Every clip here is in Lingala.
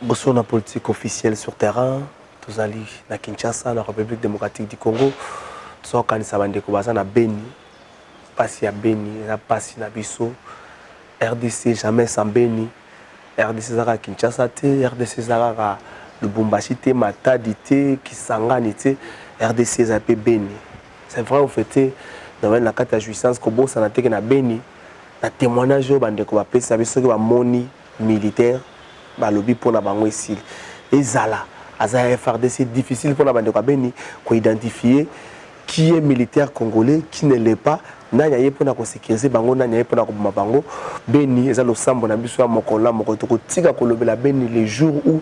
Bosso na politique officielle sur terrain, tous allés na Kinshasa, la République démocratique du Congo, tous organisés bande ko baza na Beni, passi à Beni, na passi na biso, RDC jamais sans Beni, RDC zaka Kinshasa te, RDC zaka Lubumbashi te, Matadi te, Kisangani te, RDC zape Beni. C'est vrai au fait dans la carte de jouissance ko bossa na te na Beni, na témoignage bande ko ba pesa biso ke ba moni militaire. Le lobby pour la banque ici. Et Zala, FRDC difficile pour la bande de Beni pour identifier qui est militaire congolais, qui ne l'est pas. Nanya pour la sécuriser bango, nanya pour la bango. Beni, ezalo sambo na biso ya mokola mokotoko tika kolobe la Beni les jours où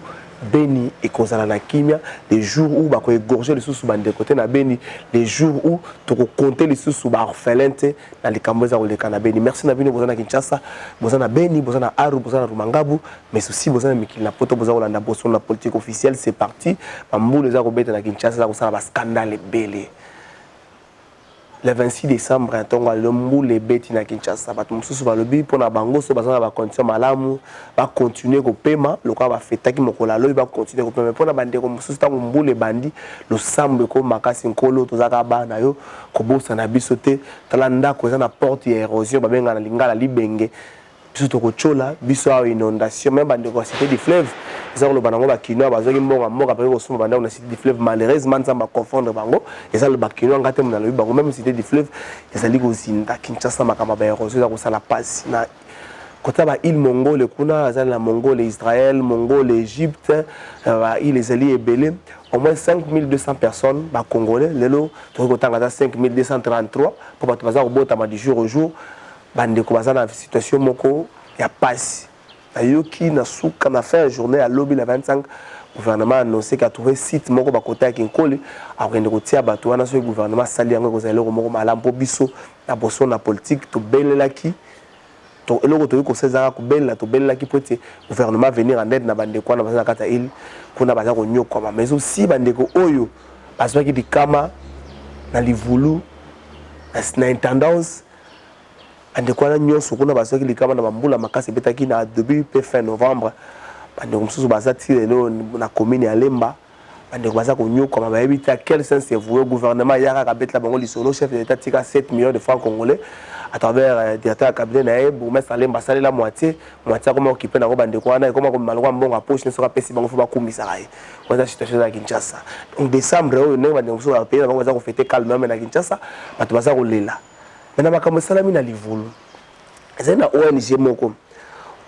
Beni et kozala na kimia, les jours où ba ko égorger les sous bande côté na Beni, les jours où to compter les sous ba orphelinte na likambo za koleka na Beni. Merci na bino bozana Kinshasa, bozana Beni, bozana Aru, bozana Rumangabu, mais aussi bozana mikili na poto bozana kolanda boso na politique officielle, c'est parti. Bambou les a kobeta na Kinshasa za kosala ba scandale belé. Le 26 décembre, on a le moule bêti na Kinshasa. Bato mususu ba lobi pour na bango so bazana ba condition malamu, ba continuer ko paiement, le quoi va fêter ki mokola lo ba continuer ko paiement pour na bande ko mususu ta moule bandi, le sambe ko makasi nkolo to zaka ba na yo ko bosa na bisote, talanda ko za na porte érosion ba benga na lingala libenge. Biso to ko chola, biso a inondation, même bande ko cité du fleuve. Ils ont le banango bakino bazoki mbonga mboka après ko suma banda on a cité du fleuve malheureusement ça va confondre bango et ça le bakino ngate mona le bango même cité du fleuve ils allient ko zinda Kinshasa makama ba érosion za ko sala passe na kota ba île Mongole kuna za la Mongole Israël Mongole Égypte ba île les alliés belé au moins 5200 personnes ba congolais lelo to ko tanga 5233 pour ba baza ko bota ma du jour au jour bande ko baza na situation moko ya passe. Ayoki na souka na fin journée à lobby la 25 gouvernement a annoncé qu'a trouvé site moko ba kota kinkoli après ne kotia bato wana so gouvernement sali yango ko zalo moko malam po biso na boso na politique to belelaki to eloko to ko seza ko bella to belelaki pote gouvernement venir en aide na bande kwa na basa kata il kuna baza ko nyokoma mais aussi bande ko oyo baswa ki dikama na livulu na intendance ande kwa nyonso kuna basoki likama na bambula makasi betaki na début fin novembre bande komsusu bazati lelo na commune ya Lemba bande baza konyoko ma bayebi ta quel sens c'est voué gouvernement yaka kabetla bango lisolo chef de l'état tika 7 millions de francs congolais à travers directeur cabinet na bourgmestre Lemba sali la moitié comme occupé na bande kwa na comme malwa mbonga poche ne sera pesi bango fo ba kumisa rai kwa situation ya Kinshasa donc décembre on ne bande komsusu ba pays bango baza ko fêter calme na Kinshasa bato baza ko lela. Maintenant, makambo salami na livulu. C'est na ONG moko.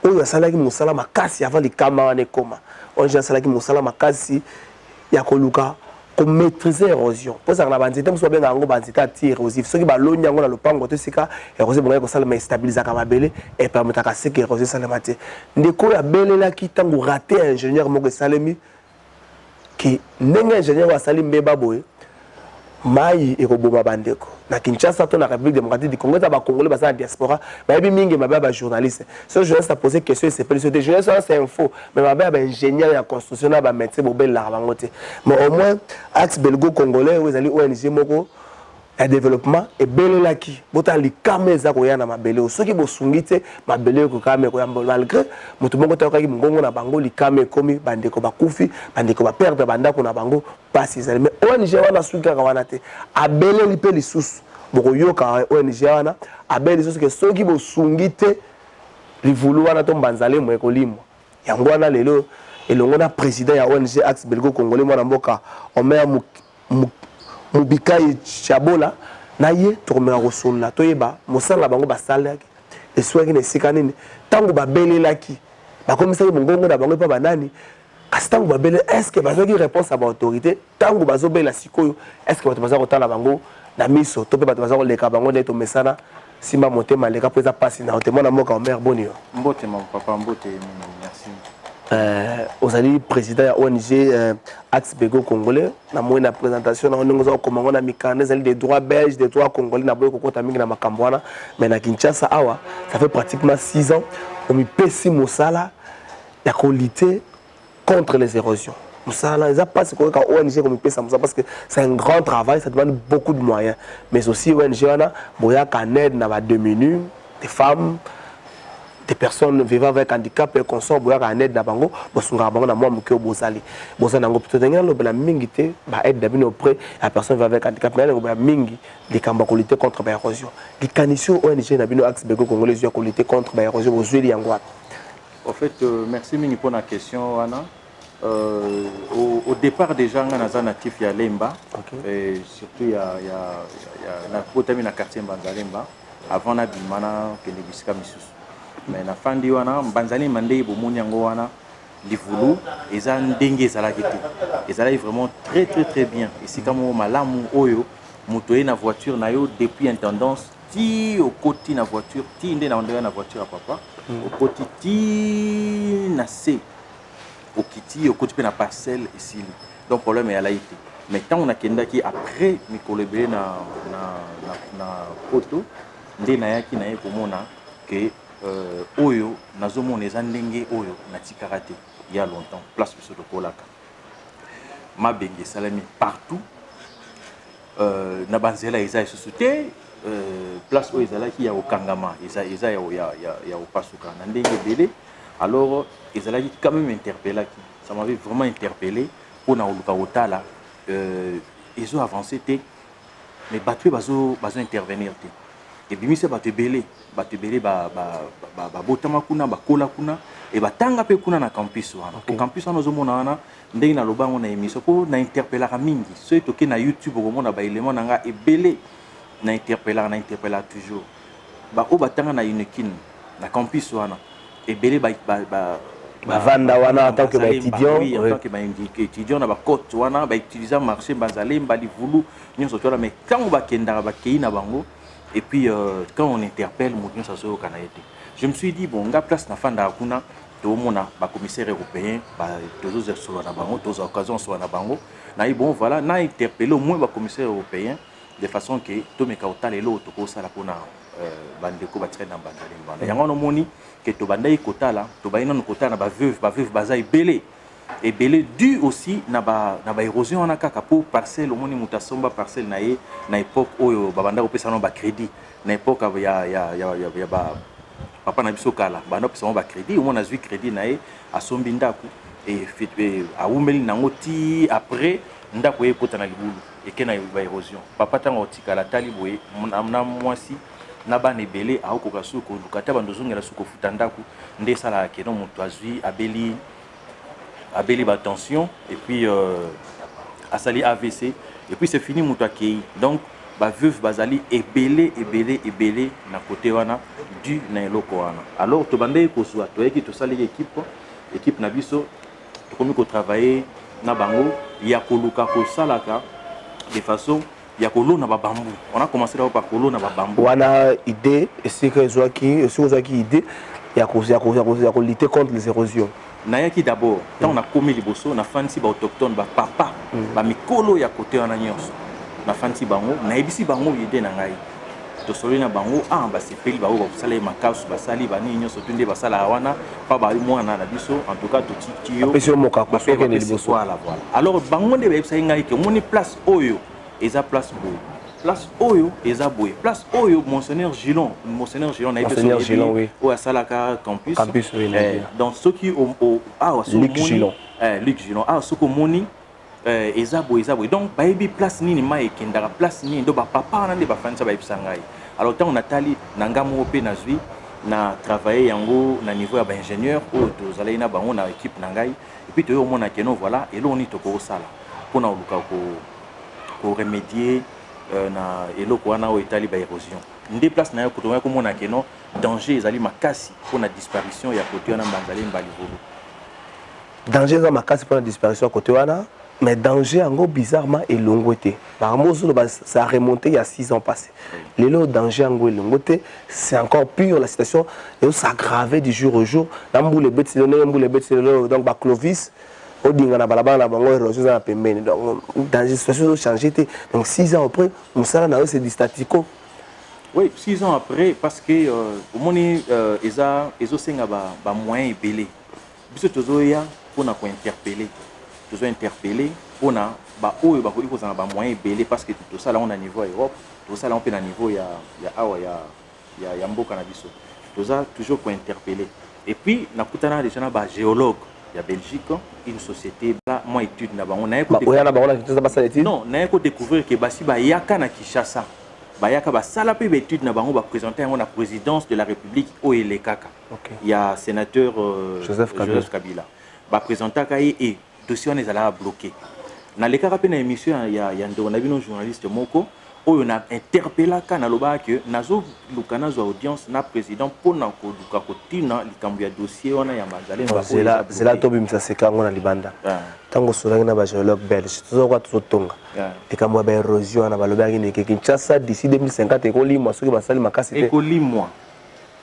Oyo salaki musala makasi avant les caméras ne koma. ONG salaki musala makasi ya koluka ko maîtriser érosion. Pour ça na banzete muso benga ngo banzete ati érosif. Soki ba lonya ngo na lopango to sika érosion bonga ko sala mais stabiliser ka mabele et permettre ka seki érosion salama te. Ndeko ya belela ki tango raté ingénieur moko salemi ki ndenge ingénieur wa sali mbeba boye. Mai ekoboma bandeko na Kinshasa to na République démocratique du Congo ta ba congolais ba sa diaspora ba bi mingi ma ba journaliste ce journaliste a posé question c'est pas des journalistes c'est info mais ma ba ingénieur ya construction na ba médecin bo bel la bango te mais au moins axe belgo congolais où ezali ONG moko ya développement et belelaki bota likame za ko yana mabele soki bo sungite mabele ko kame ko yamba malgré mutu moko ta ko ki ngongo na bango likame komi bandeko bakufi bandeko ba perdre bandako na bango pasi zali mais ONG wana suka ka wana te abele lipe lisusu boko yoka ONG wana abele lisusu ke soki bo sungite livulu wana to mbanzale mo ekolimo yango wana lelo elongo na président ya ONG axe belgo congolais mwana mboka Omer Mubikai Chabola na ye tokomeka kosola toyeba mosala bango basalaki eswaki na esika nini tango babelelaki bakomisaki mongongo na bango pa banani kasi tango babele est-ce que bazwaki réponse à ba autorité tango bazobela sikoyo est-ce que bato baza kotala bango na miso to pe bato baza koleka bango nde tomesana simba motema leka po eza pasi na otemona mboka Omer Bonio mbote mon papa mbote merci ozali président ya ONG Axe Belgo Congolais na moi na présentation na ndongo za komango na mikanda ezali des droits belges des droits congolais na boyo kokota mingi na makambo wana mais na Kinshasa awa ça fait pratiquement 6 ans on mi pesi mosala ya lutter contre les érosions mosala ça passe ko ka ONG comme pesa mosala parce que c'est un grand travail ça demande beaucoup de moyens mais aussi ONG wana boya ka aide na ba démunis des femmes des personnes vivant avec handicap et consort boya en aide na bango bosunga bango na moi mukio bozali nango plutôt ndenge lobela mingi te ba aide d'abino auprès à personne vivant avec handicap mais lobela mingi les kamba ko lutter contre ba érosion les canisio ONG na bino axe bego congolais yo ko lutter contre ba érosion bozweli yango. En fait, merci mingi pour la question Anna. Au départ déjà on a natif il y a Lemba et surtout il y a na kotami na quartier Mbanzalemba avant na bimana que nebisika misusu mais na fandi wana Mbanzali mandei bomoni yango wana livulu eza ndenge ezalaki te ezalaki vraiment très bien ici comme malamu oyo moto na voiture na yo depuis intendance ti au côté na voiture ti ndé na ndé na voiture à papa au côté ti na C au kiti au côté na parcelle ici donc problème est là été mais tant on a kendaki après mikolebele na photo ndé na yaki na ye komona que oyo nazomona eza ndenge oyo na tikarate il y a longtemps place biso de kolaka mabenge salami partout na banzela eza société place oyo ezalaki ya okangama eza ya opasuka na ndenge belé alors ezalaki quand même interpellé ça m'avait vraiment interpellé pour na oluka otala ils ont avancé mais battu bazo intervenir et bimise battu belé ba botama kuna ba kola kuna et batanga pe kuna na campus wana au campus wana ozomona wana ndenge na lobango na émission ko na interpellera mingi so toke na YouTube komona ba élément nanga ebelé na interpellera toujours ba o batanga na unikin na campus wana ebelé ba vanda wana en tant que étudiant oui en tant que étudiant na ba cote wana ba utiliser marché Mbanzalemba livulu nyonso tola mais quand ba kendara ba kei na bango et puis quand on interpelle moto ça so kanaete je me suis dit bon nga place na fanda kuna to mona ba commissaire européen ba tozo solo na bango tozo occasion so na bango na bon voilà na interpellé au moins ba commissaire européen de façon que to meka otalelo to ko sala pona bandeko ba traîner na Mbanzalemba yango no moni que to bandai kotala to ba ina no kotala ba veuve bazai belé et belé dû aussi na ba érosion na kaka pour parcelle au moni mutasomba parcelle na époque oyo babanda ko pesa no ba crédit na époque ya ba papa na biso kala banda pesa no ba crédit au mona zui crédit na asombi ndaku et a umeli nango ti après ndako e kota na libulu et ke na ba érosion papa tanga otikala tali boye na mwasi na bana ebele aokoka suko lukata bandozongela suko futa ndaku nde sala ke no moto azui abeli ba tension et puis asali AVC et puis c'est fini moto akei donc ba veuve bazali ebele na côté wana du na eloko wana alors to bandé ko soit to eki to sali équipe na biso to komi ko travailler na bango ya koluka ko salaka de façon ya kolona ba bambu on a commencé par kolona ba bambu wana idée et c'est que zaki idée ya ko lutter contre les érosions nayaki d'abord quand on a commis liboso na fansi ba autochtone ba papa ba mikolo ya côté wana nyonso na fansi bango na ebisi bango idée na ngai to soli na bango ba sepeli ba o sala makasu ba sali ba ni nyonso tunde ba sala wana pa ba mwana na biso en tout cas to tikio apesi moka ko soke ne liboso voilà alors bango nde ba ebisa ngai ke moni place oyo eza place boye place oyo eza boye place oyo monseigneur Gilon na monseigneur Gilon oui o asalaka campus oui donc ceux qui Luc Gilon soko moni eza boye donc bayebi place nini ma ekendaka place nini do ba papa na nde ba fanisa ba ebisa ngai alors tant on atali na ngamo pe na zui na travailler yango na niveau ya ba ingénieur o to zalai na bango na équipe na ngai et puis to yo mona keno voilà et l'on to ko sala pona oluka ko remédier na eloko wana o etali ba érosion ndé place na yo ko to mona keno danger ezali makasi pona disparition ya côté wana Mbanzalemba livulu danger za makasi pona disparition côté wana mais danger en gros bizarrement elongoté par exemple ça a remonté il y a 6 ans passés le danger en gros elongoté c'est encore pire la situation et s'aggraver du jour au jour namboule bête donc ba Clovis odinga na balabala na bango érosion na pembeni donc danger situation changé donc 6 ans après musala na c'est du statico oui 6 ans après parce que au moni ezo senga ba moyen ebelé biso tozoya pona ko interpeller pour na ba oyo ba ko za ba moyen belé parce que tout ça là on a niveau Europe tout ça là on peut na niveau ya mboka na biso toza toujours qu'on interpeller. Et puis nakutana déjà na ba géologue ya Belgique, une société là moi étude na bango na on a découvrir que basi ba yaka na Kinshasa bayaka ba sala pe étude na bango ba présenter yango na présidence de la République o elekaka. Il y a sénateur Joseph Kabila ba présenter kai et dossier on ezala bloqué. Na lekaka pe na émission ya ndo na bino journaliste moko oyo na interpella kana loba que nazo lukana zo audience na président pona ko luka ko tina likambo ya dossier wana ya Manzalemba zela to bimisa sekango na libanda tango solangi na ba géologue belge tozo kwa totonga likambo ba érosion na baloba ki ne Kinshasa d'ici 2050 ekolimwa soki basali makasi te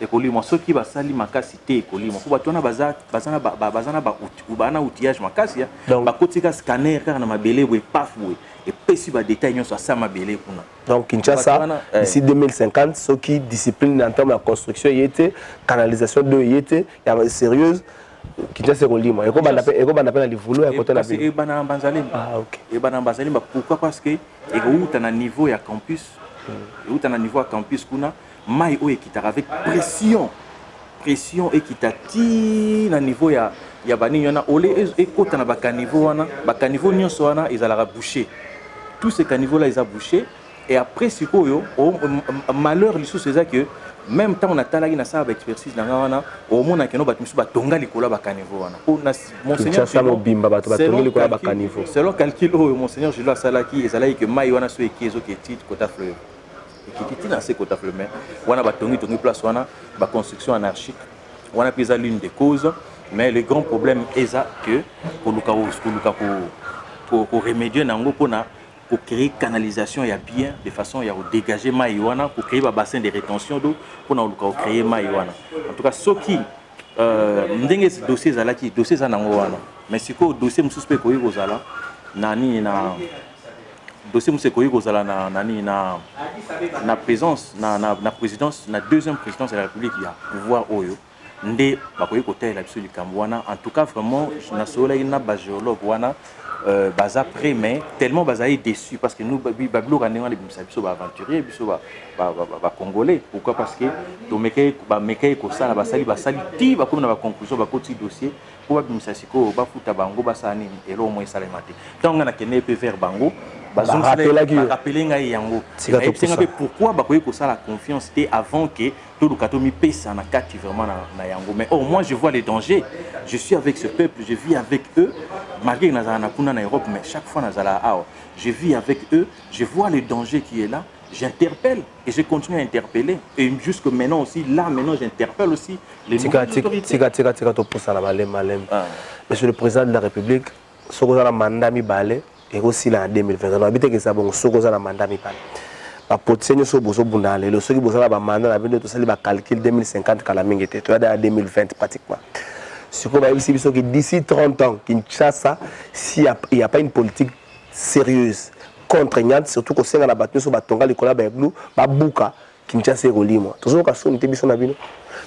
ekolimwa soki basali makasi te ekolimwa po bato wana bazana ba outillage makasi ya bakotika scanner kaka na mabele boye paf boye epesi ba détail nyonso asa mabele kuna. Donc Kinshasa d'ici 2050 soki discipline en termes de construction yete canalisation d'eau yete ya sérieuse Kinshasa ekolimwa eko banda pe na livulu ya côté na bino bana Banzalemba et bana Banzalemba pourquoi parce que eko na niveau ya campus kuna mai oyo ekitaka avec pression ekitati na niveau ya banini wana ole ekota na bakaniveau wana bakaniveau nyonso wana ezalaka bouché, tous ces caniveaux là ils a bouché et après sikoyo malheur lisusu eza que même temps on a talaki na ça expertise na wana au mona keno bato misu batonga likolo bakaniveau wana po na monseigneur bimba bato batonga likolo bakaniveau selon calcul oyo monseigneur Gilles asalaki ezalaki que mai wana so ekezo ke titre kota fleuve qui dans ces côtés fleuve on a batongi place wana ba construction anarchique on a pris l'une des causes mais le grand problème est ça que pour remédier nango pona pour créer canalisation ya bien de façon ya dégager maïwana pour créer un bassin de rétention d'eau pour créer maïwana en tout cas ce qui ndenge dossier zalaki dossier za nango wana mais siko dossier mususpect ko yozala nani na dossier mususpect ko yozala na nani na présence na présidence na deuxième présidence de la République il y a pouvoir oyo ndé bakoyi kotaela biso likambo wana en tout cas vraiment na sola ina ba géologue wana baza prêt mais tellement bazali déçu parce que nous babilo kanenga les biso ba aventurier biso ba congolais pourquoi parce que to mekay ko sala basali ti ba comme na ba conclusion ba koti dossier pour bimisa siko ba futa bango basani elo mo esala mate donc na kene pe faire bango rappeler ngai yango pourquoi bakoyi ko sala confiance té avant que tout le katomi pesa na kati vraiment na yango mais au moins je vois les dangers, je suis avec ce peuple, je vis avec eux malgré nazala na kuna na Europe mais chaque fois nazala je vis avec eux, je vois le danger qui est là, j'interpelle et je continue à interpeller et jusque maintenant aussi là maintenant j'interpelle aussi les autorités. Monsieur le président de la République sokoza na mandat mi balé et aussi là en 2020 on habite que ça bon sokoza na mandat mi balé ba potsenyo so bozo bundale le soki bozo ba mandat na bino to sali ba calcul 2050 kala mingi te to ya 2020 pratiquement siko ba ici biso que d'ici 30 ans Kinshasa s'il y a pas une politique sérieuse contraignante surtout ko senga na bato so batonga likola ba eglu ba buka Kinshasa ekolimo tozo ka so nte biso na bino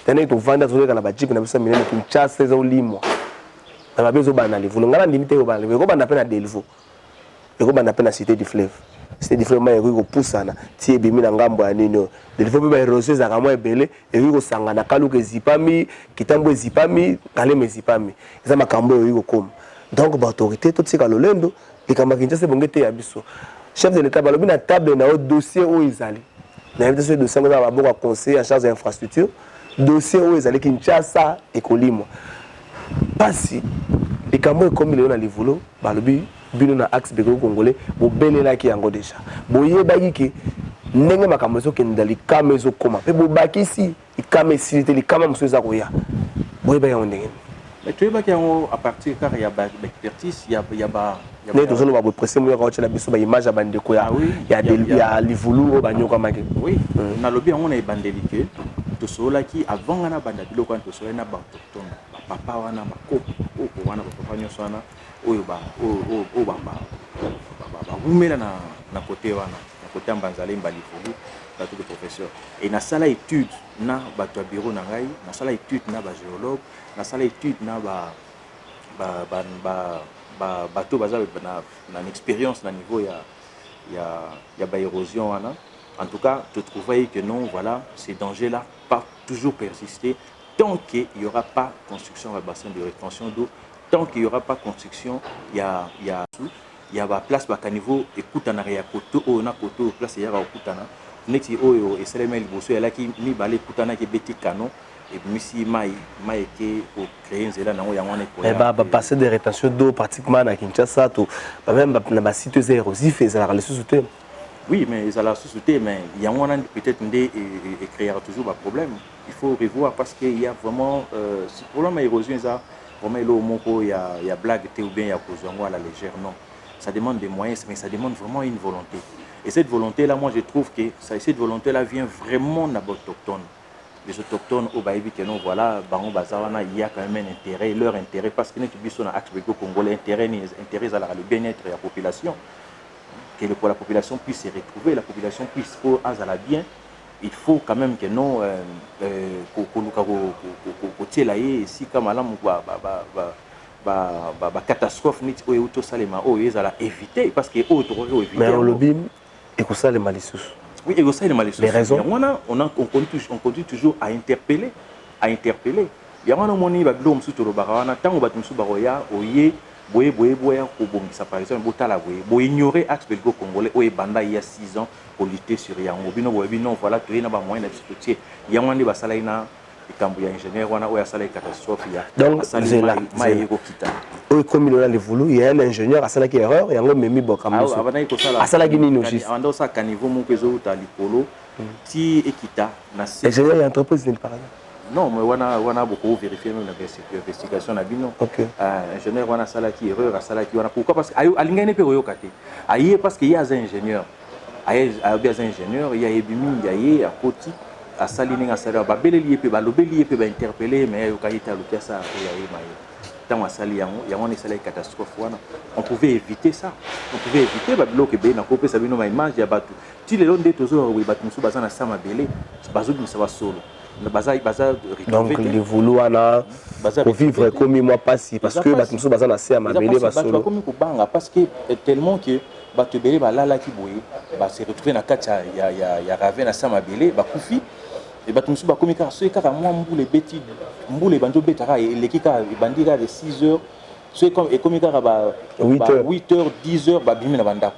tene to vanda zo na ba jeep na biso minene Kinshasa ekolimo na ba bezo bana livulu ngala ndimite ko bana ko bana pe na delivo ko bana pe na cité du fleuve cité du fleuve mai ko pusana ti ebimi na ngambo ya nino delivo pe ba érosion za ka mo ebele e ko sangana kaluka ezipami kitambo ezipami kaleme ezipami eza makambo yo ko koma donc ba autorité to tsika lolendo likamba Kinshasa bongete ya biso chef de l'état balobi na table na o dossier o ezali na invitation de dossier na ba boka conseiller en charge de l'infrastructure dossier o ezali Kinshasa ekolimo pasi likambo ekomi lelo na livulu balobi bino na axe beko congolais bo belelaki yango déjà boyebaki ke ndenge makambo so kenda likama ezokoma pe bobakisi likama esilite likama mosusu eza koya boyebaki yango ndenge mais toyebaki yango à partir car ya ba expertise ya ne tozolo ba presse mo ya na biso ba image ya bandeko ya ya livulu banyokamaki oui na lobi yango na ebandeli ke tosolaki avant na banda biloko na tosolaki na ba autochtone papa wana makopo wana papa nyonso wana oyo ba umela na côté wana na côté Banzalemba livulu bato de professeur et na sala étude na bato bureau na ngai na sala étude na ba géologue na sala étude na bato baza na expérience na niveau ya ba érosion wana en tout cas tu trouverais que non voilà ces dangers là toujours persister tant qu'il n'y aura pas construction de bassin de rétention d'eau, tant qu'il n'y aura pas construction, il y a la place à niveau écoute en arrière côté on a côté place il y a écoutana nexi oyo et c'est les mails bosso et là qui mi balé écoutana qui beti canon et puis si mai été pour créer un zéla nango yango ne ba passer de rétention d'eau pratiquement à Kinshasa tout même na ba site érosif et ça la sous-souté. Oui, mais ça la sous-souté, mais il y a peut-être et créer toujours un problème. Il faut revoir parce qu'il y a vraiment ce problème d'érosion ça vraiment il y a blague ou bien il y a cause à la légère non. Ça demande des moyens, mais ça demande vraiment une volonté. Et cette volonté-là, moi, je trouve que cette volonté-là vient vraiment des autochtones. Les autochtones, au Baïbi, que non, voilà, Baron Bazawana, il y a quand même un intérêt, leur intérêt, parce que nous avons un axe congolais, intérêt à le bien-être de la population. Que la population puisse se retrouver, la population puisse aller bien. Il faut quand même que nous, si comme catastrophe ni auto salema éviter parce que auto éviter mais on le bim et que ça les malicieux oui et ça les malicieux les raisons on continue toujours à interpeller il y a un moni ba dom su to barawana tango ba tumsu baroya oye boye ko bongisa par exemple botala boye ignorer axe belgo congolais oye banda il y a 6 ans pour lutter sur yango bino voilà to na ba moyen de discuter yangwandi ba salaina ingénieur donc comme il a les voulu il y a un ingénieur à cela qui erreur et on même bokamuso à cela qui nino juste ando ça caniveau mon kezo ta likolo ti ekita na ingénieur entreprise n'est pas non mais wana beaucoup vérifier même l'investigation na bino ingénieur wana sala qui erreur à sala qui wana pourquoi parce que alinga ne peut yokaté aye parce qu'il y a un ingénieur aye bien ingénieur il y a ebimi il y a koti à saliner à salaire babeli lié ba lobeli lié ba interpeller mais au kaita lukia ça ya mai tant à sali yango ni sala catastrophe wana on pouvait éviter ça on pouvait éviter ba bloquer be na couper ça bino ma image ya batu ti le londe tozo oui batu musu bazana sama belé bazo bisa ba solo baza donc les vouloir pour vivre comme moi passé parce que batu musu bazana sama belé ba solo comme ko banga parce que tellement que batu belé ba lala ki boye ba se retrouver na kacha ya rave na sama belé ba kufi et bah tout le monde comme ceux qui moi mboule bêtise mboule banjo betara et l'équipe bandira de 6 heures ceux comme et comme 8 heures 10 heures bah bimi na banda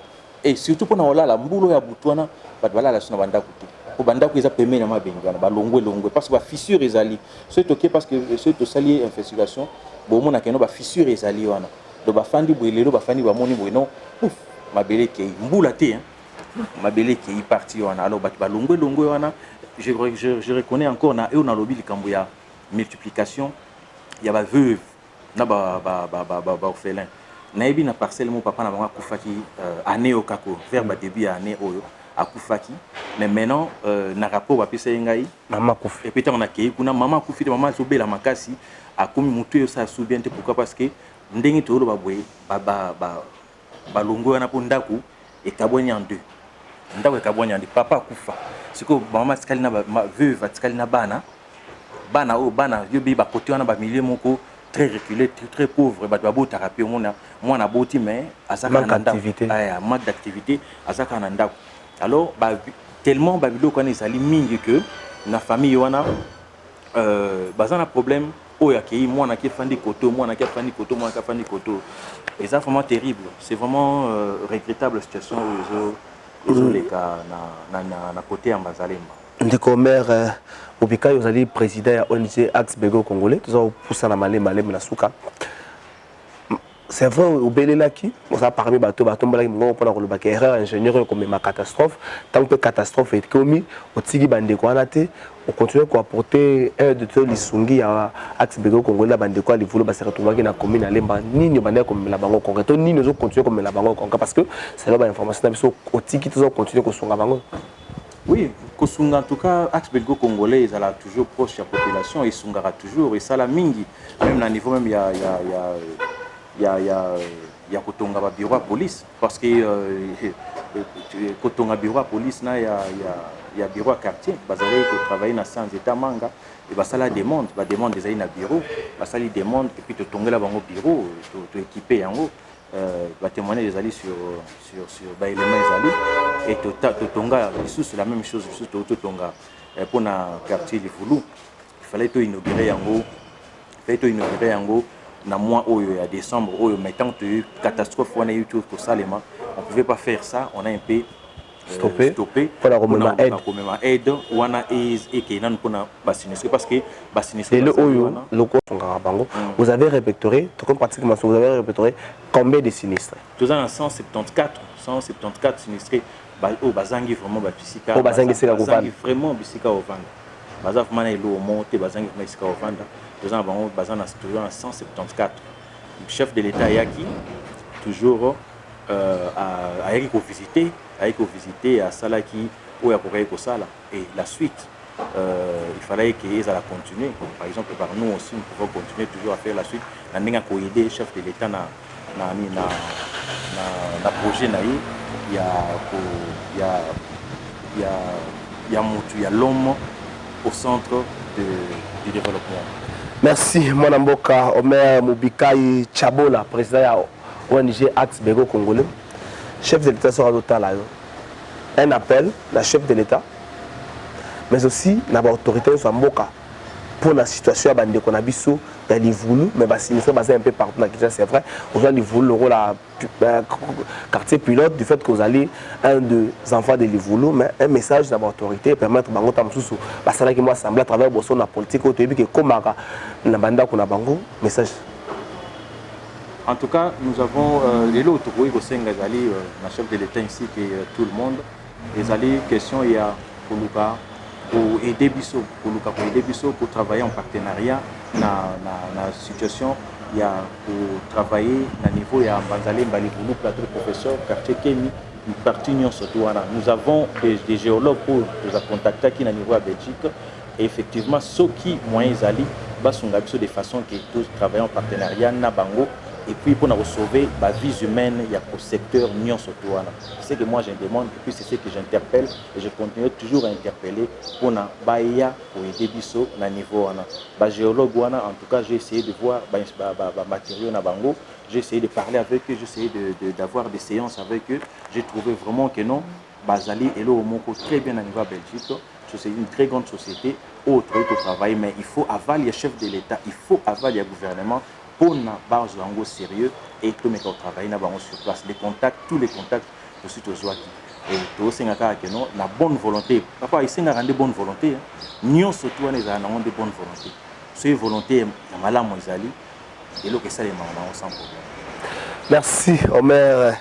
et surtout pour na la mboule ya butwana bah voilà la sona banda kutu ko banda ko eza pemé na mabenga ba longwe parce que ba fissure ezali c'est OK parce que c'est to salier investigation bon mona keno ba fissure ezali wana do ba fandi boelelo ba fandi ba moni boeno pouf mabele ke mbula te hein mabele ke yi parti wana alors ba longwe wana je reconnais encore na on a lobby le Cambouya multiplication il y a ba veuve na ba orphelin na ebi na parcelle mon papa na bango akufaki année au kako vers ba début année oyo akufaki mais maintenant na rapport ba pesa ngai maman kufi et peut-être on a kei kuna maman kufi maman sobela makasi akomi mutu yo sa soubiente pourquoi parce que ndenge to ba boye ba longo na pondaku et kaboni en deux ndako ekabwanya ndi papa kufa siko mama tikali na veuve tikali na bana yobi ba côté wana ba milieu moko très reculé très pauvre ba babo thérapie mona boti mais azaka na ndako aya manque d'activité azaka na ndako alors tellement ba biloko na ezali mingi que na famille wana bazana problème oya ki mwana ki fandi koto et ça vraiment terrible c'est vraiment regrettable la situation na côté en Bazalemba. Ndeko maire Obika yozali président ya ONG Axe Bego Congolais tout ça na malemba na suka. C'est vrai au Belelaki, on a parmi bateau mbalaki ngo pona ko lobaka erreur ingénieur comme ma catastrophe, tant que catastrophe est commis, au tigi bande ko anate, on continue à apporter un de tous les sungi à Axe Bego Congolais bande ko ali voulo ba se retrouver na commune à Lemba nini bande comme la bango concreto ni nous continuer comme la bango concret parce que c'est là ba information na biso au tigi toujours continuer ko sunga bango. Oui, Kosunga en tout cas, Axe Belgo Congolais, ils sont toujours proche de la population, ils sont toujours, et ça la mingi, même à niveau même il y a Kotonga bureau à police, parce que Kotonga bureau à police, il y a bureau à quartier, ils ont travaillé dans 100 états manga, et ça la demande des aïna bureau, ça la demande, et puis tu tombes là dans le bureau, tu équipé en haut. va témoigner des alliés sur l'élément des alliés. Et Totonga, c'est la même chose, Totonga. Pour le quartier de Voulou, il fallait inaugurer Yango. Dans le mois de décembre, mettant une catastrophe, on a eu tout ça, on ne pouvait pas faire ça, on a un peu stoppé pour la aide on a et pour parce que vous avez répertorié pratiquement vous avez répertorié combien de sinistres? Tous en 174 sinistrés au bazangi vraiment vraiment bisika au vanda bazaf mana ilo monte bazangi bisika au vanda tous en bazana toujours en 174 chef de l'état yaki toujours à visiter à Salaki ou à Kosala. Et la suite, il fallait qu'ils allaient continuer. Par exemple, par nous aussi, nous pouvons continuer toujours à faire la suite. Nous avons aidé le chef de l'État dans le projet. Il y a l'homme au centre du développement. Merci, mon amboka Omer Mubikai Chabola, président de l'ONG Axe Bego Congolais. Chef de l'État sera total un appel la chef de l'État mais aussi la autorité de Mboka pour la situation à bande qu'on a biso il y a des voulous mais sinistre basé un peu partout dans Kinshasa c'est vrai on a des voulous le rôle quartier pilote du fait que vous allez un des enfants de l'Ivoulou mais un message de l'autorité permettre bango tamsusu parce que moi semble à travers bosso la politique au début que comme na banda qu'on a bango message. En tout cas, nous avons les autres oui, au sein des la chef de l'État ainsi que tout le monde. Les alliés, question il y a pour aider Bisso, pour travailler en partenariat dans la situation. Il y a pour travailler à niveau il y a Banzalé, Mbaliboulou, plateau professeur, quartier Kémi, une partie Union surtout. Nous avons des géologues pour nous contacter qui à niveau à Belgique. Et effectivement, ceux qui moyens alliés, de façon que tous travaillent en partenariat, Nabango. Et puis pour nous sauver la vie humaine, il y a pour secteur Nyon surtout. C'est ce que moi je demande, et puis c'est ce que j'interpelle et je continue toujours à interpeller pour nous pour aider Bisso à niveau. Géologue, en tout cas, j'ai essayé de voir les matériaux na bango, j'ai essayé de parler avec eux, j'ai essayé d'avoir des séances avec eux. J'ai trouvé vraiment que non, Bazali et Moko très bien à niveau Belgique. C'est une très grande société, autre pour travailler, mais il faut avaler les chefs de l'État, il faut avaler le gouvernement. Pour na base en sérieux et tout mais travailler sur place les contacts tous les contacts aussi aux joies et tout c'est que non la bonne volonté papa ici n'a rendu bonne volonté nous surtout on est en de bonne volonté c'est volonté malade moisali et le que ça les mains sans problème. Merci Omer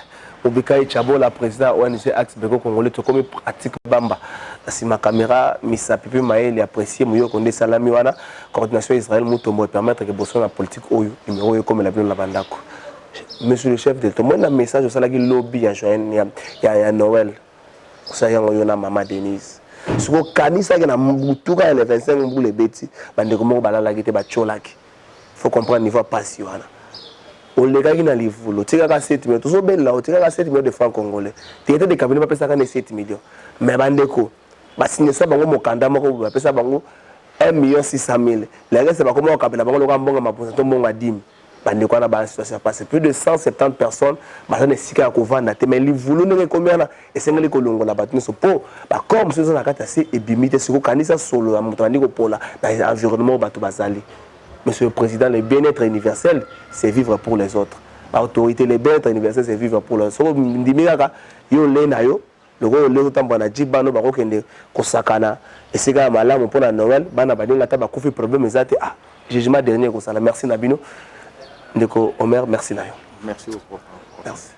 Mubikai Chabola président ONG Axe Bego Congolais to comme pratique bamba si ma caméra misa pipi maël apprécié moyo konde salami wana coordination Israël mutombo permettre que bosso la politique oyo numéro comme la bien la bandako monsieur le chef de l'État moi un message au salagi lobby ya joindre ya Noël ça yango yo na maman Denise siko kanisa na mutuka le 25 mbule beti bande komo balala kite ba cholaki faut comprendre niveau passion wana on les gars qui na livre tu as 7 millions tout ça belle là tu as 7 millions de francs congolais tu étais des cabinets pas pesa 7 millions mais bandeko basine ça bango mokanda moko ba pesa bango 1,600,000 les gars c'est pas comment on capela bango loka mbonga maposa to mbonga 10 bandeko na ba situation passé plus de 170 personnes bazana sika ko vanda te mais livre ne combien na esengeli ko longola batuni so po ba comme ce na kata c'est ebimite siko kanisa solo ya moto ndiko pola dans environnement bato bazali. Monsieur le Président, le bien-être universel, c'est vivre pour les autres. L'autorité, le bien-être universel, c'est vivre pour les autres. Si vous dites que vous avez le rôle de l'État, et c'est quand même pour la Noël, vous avez problème. Jugement dernier, merci Nabino. Omer, merci Nayo. Merci beaucoup. Merci.